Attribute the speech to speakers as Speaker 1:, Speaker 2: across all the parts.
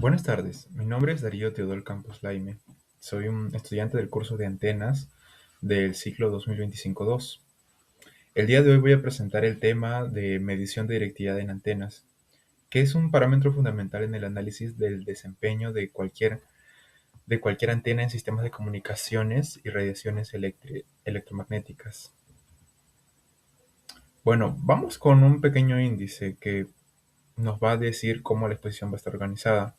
Speaker 1: Buenas tardes, mi nombre es Darío Teodoro Campos Laime. Soy un estudiante del curso de antenas del ciclo 2025-2. El día de hoy voy a presentar el tema de medición de directividad en antenas, que es un parámetro fundamental en el análisis del desempeño de cualquier antena en sistemas de comunicaciones y radiaciones electromagnéticas. Bueno, vamos con un pequeño índice que nos va a decir cómo la exposición va a estar organizada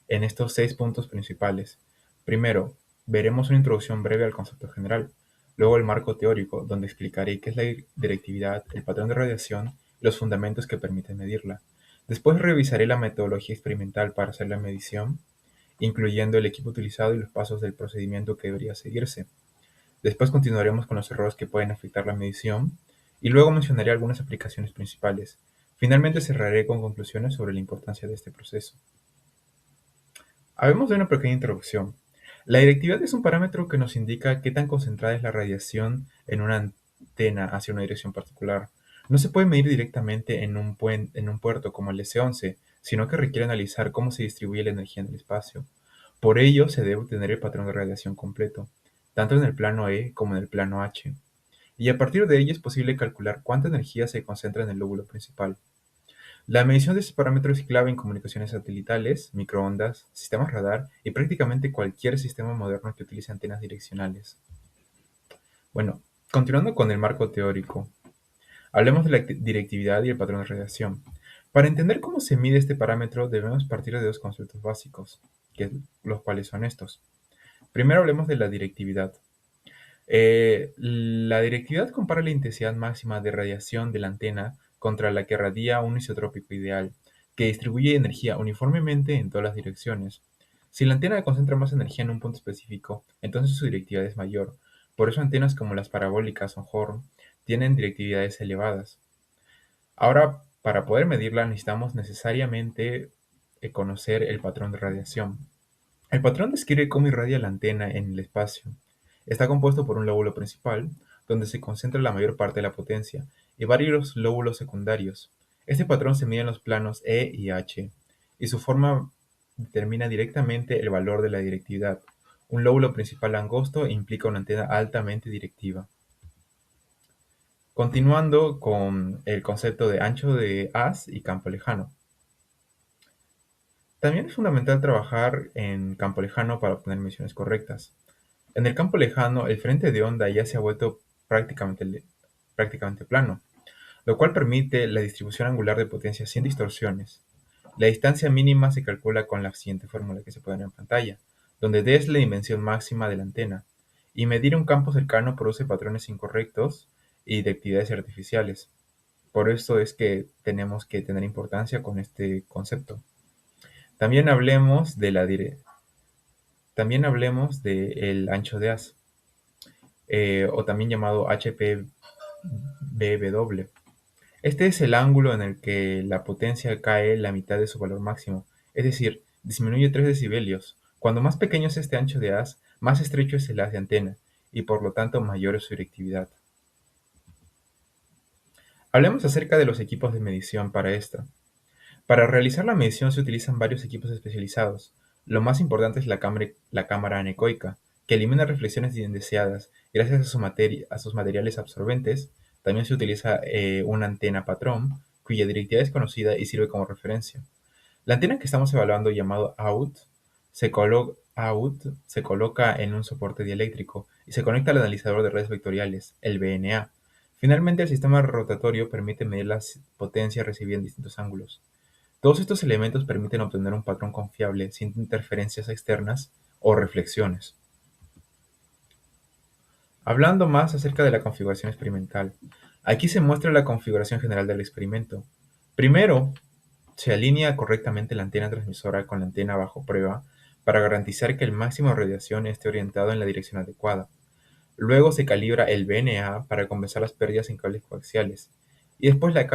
Speaker 1: en estos 6 puntos principales. Primero, veremos una introducción breve al concepto general. Luego el marco teórico, donde explicaré qué es la directividad, el patrón de radiación y los fundamentos que permiten medirla. Después revisaré la metodología experimental para hacer la medición, incluyendo el equipo utilizado y los pasos del procedimiento que debería seguirse. Después continuaremos con los errores que pueden afectar la medición y luego mencionaré algunas aplicaciones principales. Finalmente cerraré con conclusiones sobre la importancia de este proceso. Habemos de una pequeña introducción. La directividad es un parámetro que nos indica qué tan concentrada es la radiación en una antena hacia una dirección particular. No se puede medir directamente en un puerto como el S11, sino que requiere analizar cómo se distribuye la energía en el espacio. Por ello, se debe obtener el patrón de radiación completo, tanto en el plano E como en el plano H. Y a partir de ello es posible calcular cuánta energía se concentra en el lóbulo principal. La medición de este parámetro es clave en comunicaciones satelitales, microondas, sistemas radar y prácticamente cualquier sistema moderno que utilice antenas direccionales. Bueno, continuando con el marco teórico, hablemos de la directividad y el patrón de radiación. Para entender cómo se mide este parámetro debemos partir de dos conceptos básicos, los cuales son estos. Primero hablemos de la directividad. La directividad compara la intensidad máxima de radiación de la antena contra la que radia un isotrópico ideal, que distribuye energía uniformemente en todas las direcciones. Si la antena concentra más energía en un punto específico, entonces su directividad es mayor. Por eso antenas como las parabólicas o Horn tienen directividades elevadas. Ahora, para poder medirla necesitamos necesariamente conocer el patrón de radiación. El patrón describe cómo irradia la antena en el espacio. Está compuesto por un lóbulo principal, donde se concentra la mayor parte de la potencia, y varios lóbulos secundarios. Este patrón se mide en los planos E y H, y su forma determina directamente el valor de la directividad. Un lóbulo principal angosto implica una antena altamente directiva. Continuando con el concepto de ancho de haz y campo lejano. También es fundamental trabajar en campo lejano para obtener mediciones correctas. En el campo lejano, el frente de onda ya se ha vuelto prácticamente plano, lo cual permite la distribución angular de potencia sin distorsiones. La distancia mínima se calcula con la siguiente fórmula que se puede ver en pantalla, donde D es la dimensión máxima de la antena, y medir un campo cercano produce patrones incorrectos y de actividades artificiales. Por esto es que tenemos que tener importancia con este concepto. También hablemos de también hablemos del ancho de haz, o también llamado HPBW. Este es el ángulo en el que la potencia cae la mitad de su valor máximo, es decir, disminuye 3 decibelios. Cuando más pequeño es este ancho de haz, más estrecho es el haz de antena, y por lo tanto mayor es su directividad. Hablemos acerca de los equipos de medición para esta. Para realizar la medición se utilizan varios equipos especializados. Lo más importante es la cámara anecoica, que elimina reflexiones indeseadas. Gracias a sus materiales absorbentes, también se utiliza una antena patrón, cuya directividad es conocida y sirve como referencia. La antena que estamos evaluando, llamado out, se coloca en un soporte dieléctrico y se conecta al analizador de redes vectoriales, el VNA. Finalmente, el sistema rotatorio permite medir la potencia recibida en distintos ángulos. Todos estos elementos permiten obtener un patrón confiable sin interferencias externas o reflexiones. Hablando más acerca de la configuración experimental, aquí se muestra la configuración general del experimento. Primero, se alinea correctamente la antena transmisora con la antena bajo prueba para garantizar que el máximo de radiación esté orientado en la dirección adecuada. Luego se calibra el VNA para compensar las pérdidas en cables coaxiales. Y después la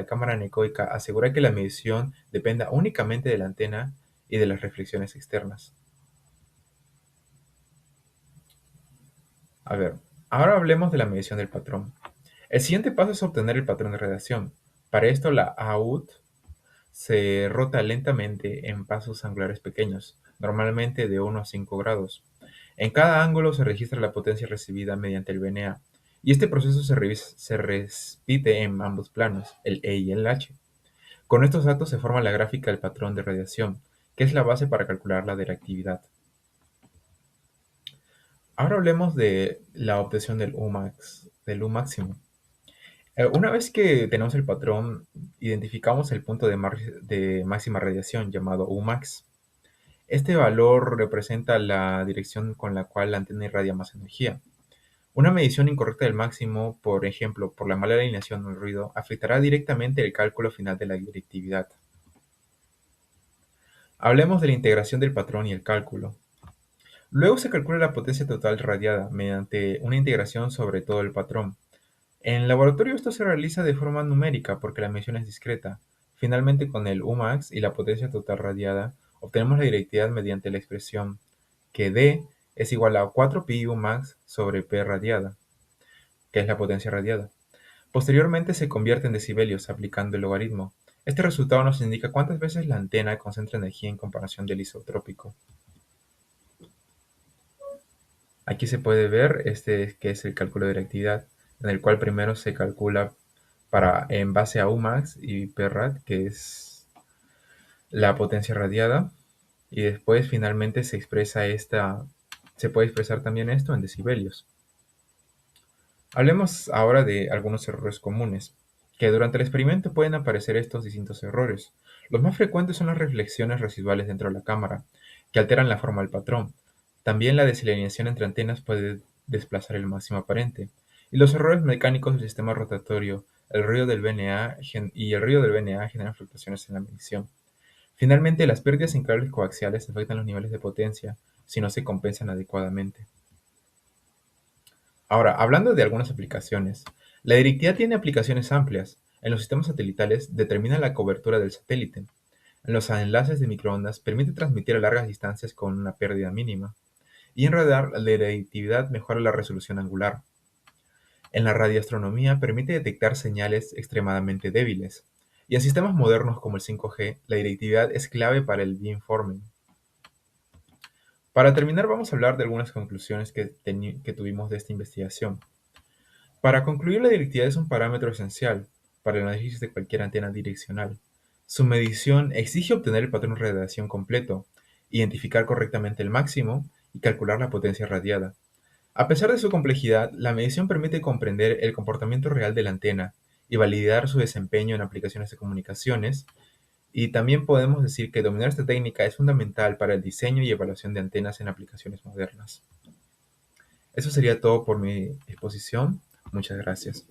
Speaker 1: cámara anecoica asegura que la medición dependa únicamente de la antena y de las reflexiones externas. A ver, ahora hablemos de la medición del patrón. El siguiente paso es obtener el patrón de radiación. Para esto la AUT se rota lentamente en pasos angulares pequeños, normalmente de 1 a 5 grados. En cada ángulo se registra la potencia recibida mediante el VNA, y este proceso se repite en ambos planos, el E y el H. Con estos datos se forma la gráfica del patrón de radiación, que es la base para calcular la directividad. Ahora hablemos de la obtención del Umax, del U máximo. Una vez que tenemos el patrón, identificamos el punto de máxima radiación llamado Umax. Este valor representa la dirección con la cual la antena irradia más energía. Una medición incorrecta del máximo, por ejemplo, por la mala alineación o el ruido, afectará directamente el cálculo final de la directividad. Hablemos de la integración del patrón y el cálculo. Luego se calcula la potencia total radiada mediante una integración sobre todo el patrón. En el laboratorio esto se realiza de forma numérica porque la medición es discreta. Finalmente, con el Umax y la potencia total radiada, obtenemos la directividad mediante la expresión que D es igual a 4pi Umax sobre P radiada, que es la potencia radiada. Posteriormente se convierte en decibelios aplicando el logaritmo. Este resultado nos indica cuántas veces la antena concentra energía en comparación del isotrópico. Aquí se puede ver que es el cálculo de directividad, en el cual primero se calcula en base a Umax y Prrad, que es la potencia radiada, y después finalmente se puede expresar también esto en decibelios. Hablemos ahora de algunos errores comunes, que durante el experimento pueden aparecer estos distintos errores. Los más frecuentes son las reflexiones residuales dentro de la cámara, que alteran la forma del patrón. También la desalineación entre antenas puede desplazar el máximo aparente. Y los errores mecánicos del sistema rotatorio, el ruido del VNA y el ruido del VNA generan fluctuaciones en la medición. Finalmente, las pérdidas en cables coaxiales afectan los niveles de potencia si no se compensan adecuadamente. Ahora, hablando de algunas aplicaciones, la directividad tiene aplicaciones amplias. En los sistemas satelitales determina la cobertura del satélite. En los enlaces de microondas permite transmitir a largas distancias con una pérdida mínima. Y en radar, la directividad mejora la resolución angular. En la radioastronomía permite detectar señales extremadamente débiles. Y en sistemas modernos como el 5G, la directividad es clave para el beamforming. Para terminar, vamos a hablar de algunas conclusiones que tuvimos de esta investigación. Para concluir, la directividad es un parámetro esencial para el análisis de cualquier antena direccional. Su medición exige obtener el patrón de radiación completo, identificar correctamente el máximo y calcular la potencia radiada. A pesar de su complejidad, la medición permite comprender el comportamiento real de la antena y validar su desempeño en aplicaciones de comunicaciones. Y también podemos decir que dominar esta técnica es fundamental para el diseño y evaluación de antenas en aplicaciones modernas. Eso sería todo por mi exposición. Muchas gracias.